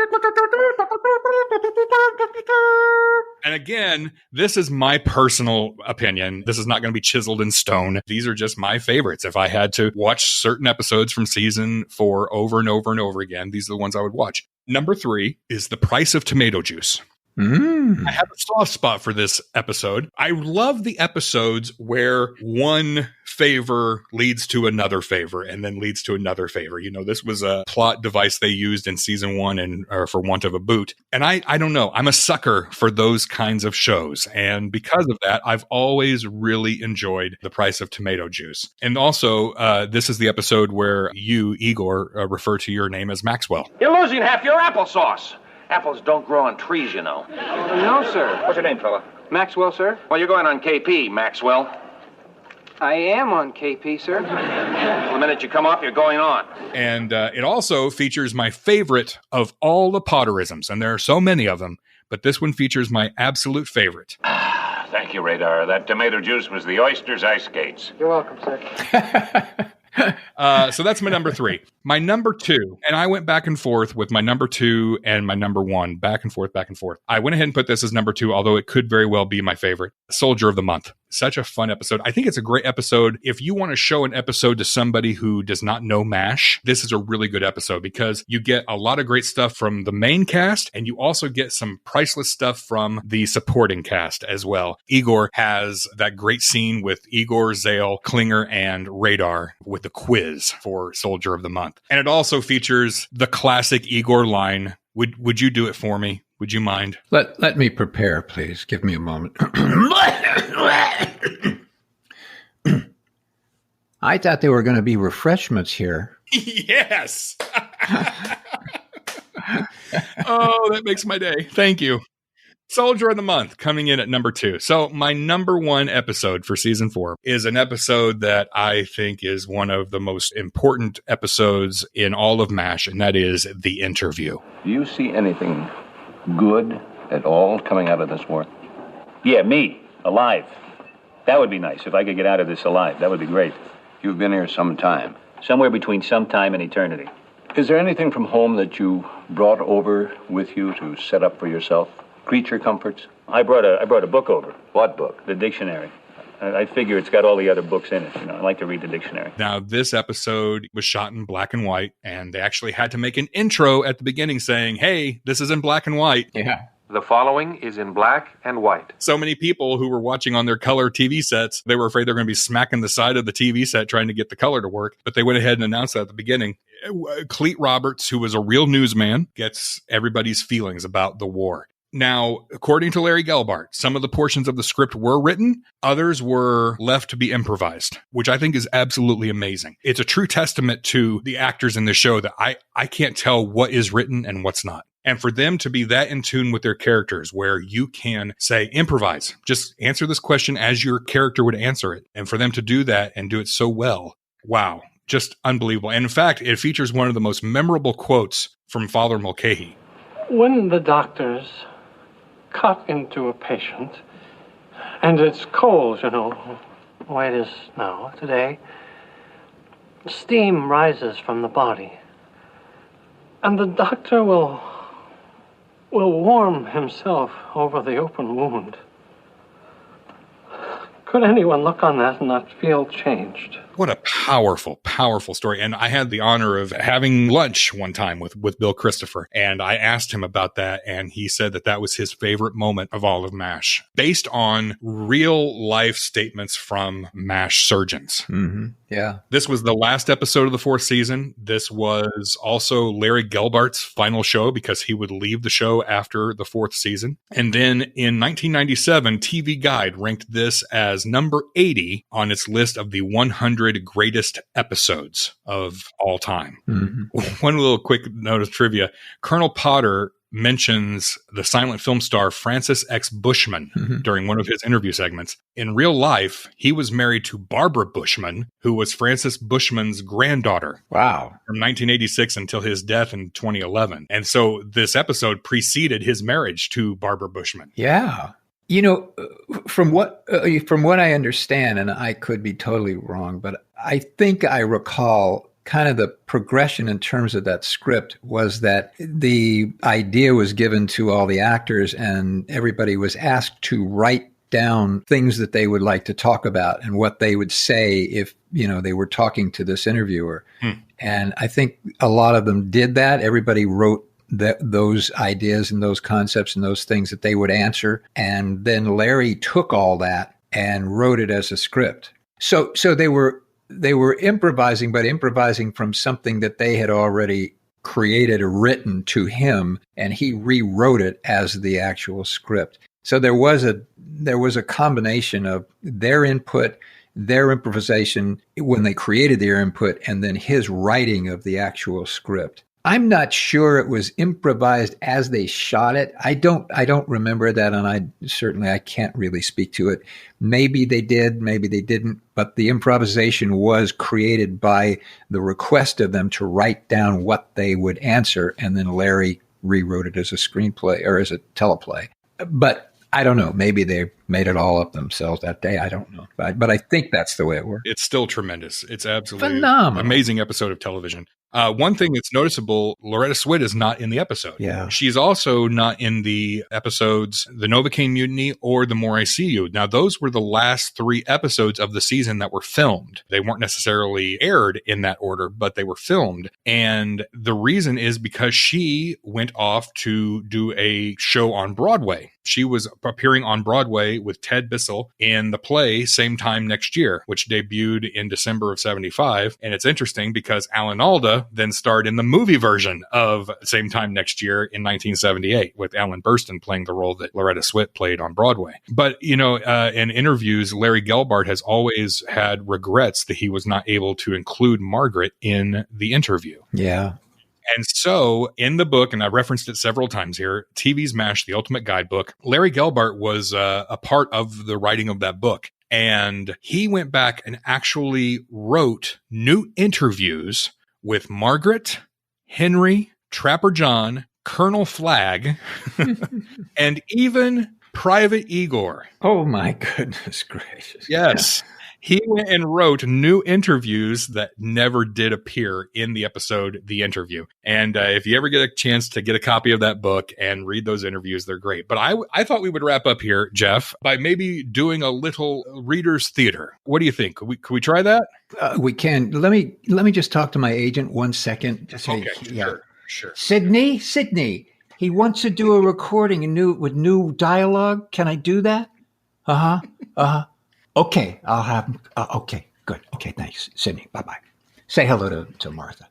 And again, this is my personal opinion. This is not going to be chiseled in stone. These are just my favorites. If I had to watch certain episodes from season 4 over and over and over again, these are the ones I would watch. Number 3 is The Price of Tomato Juice. I have a soft spot for this episode. I love the episodes where one favor leads to another favor and then leads to another favor. You know, this was a plot device they used in season 1 and for want of a boot. And I don't know. I'm a sucker for those kinds of shows. And because of that, I've always really enjoyed The Price of Tomato Juice. And also, this is the episode where you, Igor, refer to your name as Maxwell. You're losing half your applesauce. Apples don't grow on trees, you know. No, sir. What's your name, fella? Maxwell, sir. Well, you're going on KP, Maxwell. I am on KP, sir. The minute you come off, you're going on. And it also features my favorite of all the Potterisms, and there are so many of them, but this one features my absolute favorite. Thank you, Radar. That tomato juice was the oyster's ice skates. You're welcome, sir. So that's my number 3. My number 2, and I went back and forth with my number 2 and my number 1, back and forth, back and forth. I went ahead and put this as number 2, although it could very well be my favorite. Soldier of the Month. Such a fun episode. I think it's a great episode. If you want to show an episode to somebody who does not know MASH, this is a really good episode because you get a lot of great stuff from the main cast and you also get some priceless stuff from the supporting cast as well. Igor has that great scene with Igor, Zale, Klinger, and Radar with the quiz for Soldier of the Month. And it also features the classic Igor line, Would you do it for me? Would you mind? Let me prepare, please. Give me a moment. I thought there were going to be refreshments here. Yes. Oh, that makes my day. Thank you. Soldier of the Month coming in at number 2. So my number 1 episode for season 4 is an episode that I think is one of the most important episodes in all of MASH, and that is The Interview. Do you see anything good at all coming out of this war? Yeah, me. Alive. That would be nice if I could get out of this alive. That would be great. You've been here some time. Somewhere between some time and eternity. Is there anything from home that you brought over with you to set up for yourself? Creature comforts? I brought a book over. What book? The dictionary. I figure it's got all the other books in it. You know, I like to read the dictionary. Now, this episode was shot in black and white, and they actually had to make an intro at the beginning saying, hey, this is in black and white. Yeah. The following is in black and white. So many people who were watching on their color TV sets, they were afraid they were going to be smacking the side of the TV set trying to get the color to work. But they went ahead and announced that at the beginning. Cleet Roberts, who was a real newsman, gets everybody's feelings about the war. Now, according to Larry Gelbart, some of the portions of the script were written, others were left to be improvised, which I think is absolutely amazing. It's a true testament to the actors in the show that I can't tell what is written and what's not. And for them to be that in tune with their characters, where you can say, improvise, just answer this question as your character would answer it. And for them to do that and do it so well, wow, just unbelievable. And in fact, it features one of the most memorable quotes from Father Mulcahy. When the doctors cut into a patient, and it's cold, you know, the way it is now, today, steam rises from the body, and the doctor will warm himself over the open wound. Could anyone look on that and not feel changed? What a powerful, powerful story. And I had the honor of having lunch one time with Bill Christopher. And I asked him about that. And he said that was his favorite moment of all of MASH, based on real life statements from MASH surgeons. Mm-hmm. Yeah. This was the last episode of the 4th season. This was also Larry Gelbart's final show because he would leave the show after the 4th season. And then in 1997, TV Guide ranked this as number 80 on its list of the 100 greatest episodes of all time. Mm-hmm. One little quick note of trivia. Colonel Potter mentions the silent film star Francis X. Bushman during one of his interview segments. In real life, he was married to Barbara Bushman, who was Francis Bushman's granddaughter. Wow. From 1986 until his death in 2011. And so this episode preceded his marriage to Barbara Bushman. Yeah. You know, from what I understand, and I could be totally wrong, but I think I recall kind of the progression in terms of that script was that the idea was given to all the actors and everybody was asked to write down things that they would like to talk about and what they would say if, you know, they were talking to this interviewer. And I think a lot of them did that. Everybody wrote those ideas and those concepts and those things that they would answer. And then Larry took all that and wrote it as a script. So they were improvising, but improvising from something that they had already created or written to him, and he rewrote it as the actual script. So there was a combination of their input, their improvisation when they created their input, and then his writing of the actual script. I'm not sure it was improvised as they shot it. I don't remember that, and I can't really speak to it. Maybe they did, maybe they didn't, but the improvisation was created by the request of them to write down what they would answer, and then Larry rewrote it as a screenplay or as a teleplay. But I don't know. Maybe they made it all up themselves that day. I don't know. But I think that's the way it worked. It's still tremendous. It's absolutely phenomenal. Amazing episode of television. One thing that's noticeable, Loretta Swit is not in the episode. Yeah. She's also not in the episodes, The Novocaine Mutiny or The More I See You. Now, those were the last 3 episodes of the season that were filmed. They weren't necessarily aired in that order, but they were filmed. And the reason is because she went off to do a show on Broadway. She was appearing on Broadway with Ted Bissell in the play Same Time Next Year, which debuted in December of 75. And it's interesting because Alan Alda then starred in the movie version of Same Time Next Year in 1978 with Alan Burstyn playing the role that Loretta Swit played on Broadway. But, you know, in interviews, Larry Gelbart has always had regrets that he was not able to include Margaret in the interview. Yeah. And so in the book, and I referenced it several times here, TV's MASH, the Ultimate Guidebook, Larry Gelbart was a part of the writing of that book. And he went back and actually wrote new interviews with Margaret, Henry, Trapper John, Colonel Flagg, and even Private Igor. Oh, my goodness gracious. Yes. He went and wrote new interviews that never did appear in the episode, The Interview. And if you ever get a chance to get a copy of that book and read those interviews, they're great. But I thought we would wrap up here, Jeff, by maybe doing a little reader's theater. What do you think? Could we try that? We can. Let me just talk to my agent 1 second. Just okay, sure. Sydney, he wants to do a recording with new dialogue. Can I do that? Okay, I'll have him. Okay, good. Okay, thanks, Sydney. Bye-bye. Say hello to Martha.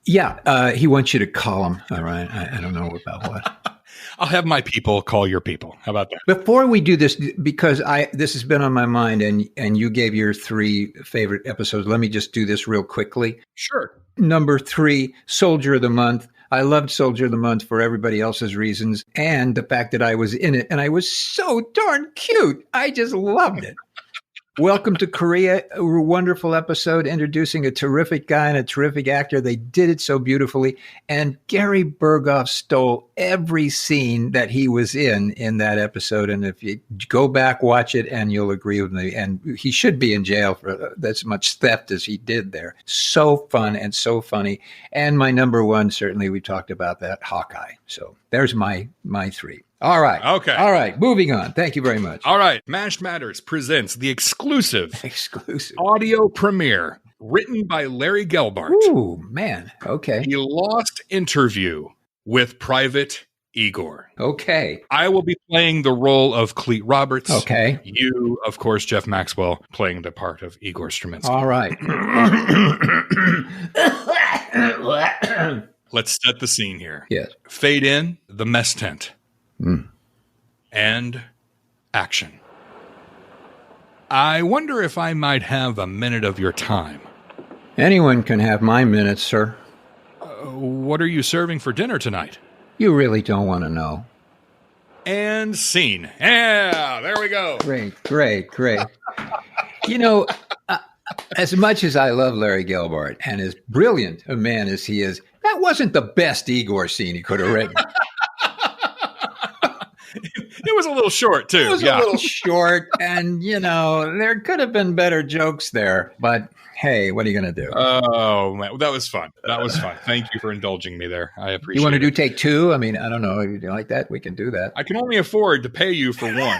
He wants you to call him. All right. I don't know about what. I'll have my people call your people. How about that? Before we do this, because this has been on my mind and you gave your 3 favorite episodes, let me just do this real quickly. Sure. Number 3, Soldier of the Month. I loved Soldier of the Month for everybody else's reasons and the fact that I was in it and I was so darn cute. I just loved it. Welcome to Korea, a wonderful episode introducing a terrific guy and a terrific actor. They did it so beautifully. And Gary Berghoff stole every scene that he was in that episode. And if you go back, watch it, and you'll agree with me. And he should be in jail for as much theft as he did there. So fun and so funny. And my number 1, certainly we talked about that, Hawkeye. So there's my 3. All right. Okay. All right. Moving on. Thank you very much. All right. MASH Matters presents the exclusive audio premiere written by Larry Gelbart. Ooh, man. Okay. The Lost Interview with Private Igor. Okay. I will be playing the role of Cleet Roberts. Okay. You, of course, Jeff Maxwell, playing the part of Igor Straminsky. All right. Let's set the scene here. Yes. Fade in, the mess tent. And action. I wonder if I might have a minute of your time. Anyone can have my minutes, sir. what are you serving for dinner tonight? You really don't want to know. And scene. Yeah, there we go. Great. You know, as much as I love Larry Gelbart and as brilliant a man as he is, that wasn't the best Igor scene he could have written. It was a little short, too. It was a little short, and, there could have been better jokes there. But, hey, what are you going to do? Oh, man, that was fun. Thank you for indulging me there. I appreciate it. You want to do take two? I mean, I don't know. If you like that, we can do that. I can only afford to pay you for one.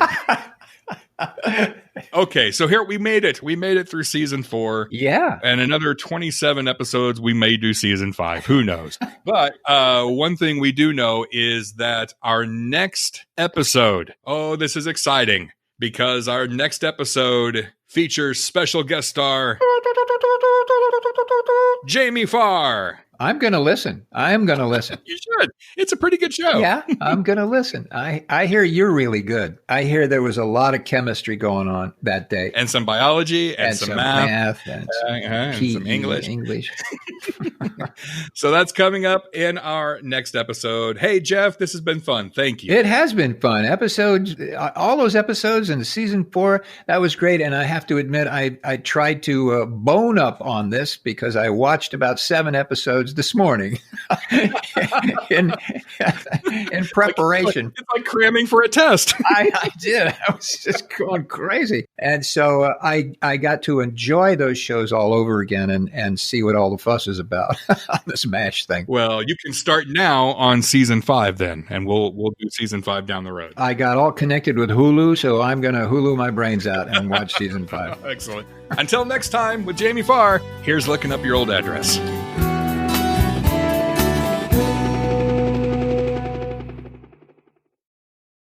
Okay, so here we made it. We made it through season 4. Yeah. And another 27 episodes, we may do season 5. Who knows? But one thing we do know is that our next episode, this is exciting because our next episode features special guest star Jamie Farr. I'm going to listen. You should. It's a pretty good show. Yeah, I'm going to listen. I hear you're really good. I hear there was a lot of chemistry going on that day. And some biology and some math and some English. English. So that's coming up in our next episode. Hey, Jeff, this has been fun. Thank you. It has been fun. All those episodes in season 4, that was great. And I have to admit, I tried to bone up on this because I watched about 7 episodes this morning in preparation. It's like cramming for a test. I did. I was just going crazy. And so I got to enjoy those shows all over again and see what all the fuss is about on this MASH thing. Well, you can start now on season 5 then, and we'll do season 5 down the road. I got all connected with Hulu, so I'm going to Hulu my brains out and watch season 5. Excellent. Until next time with Jamie Farr, here's looking up your old address.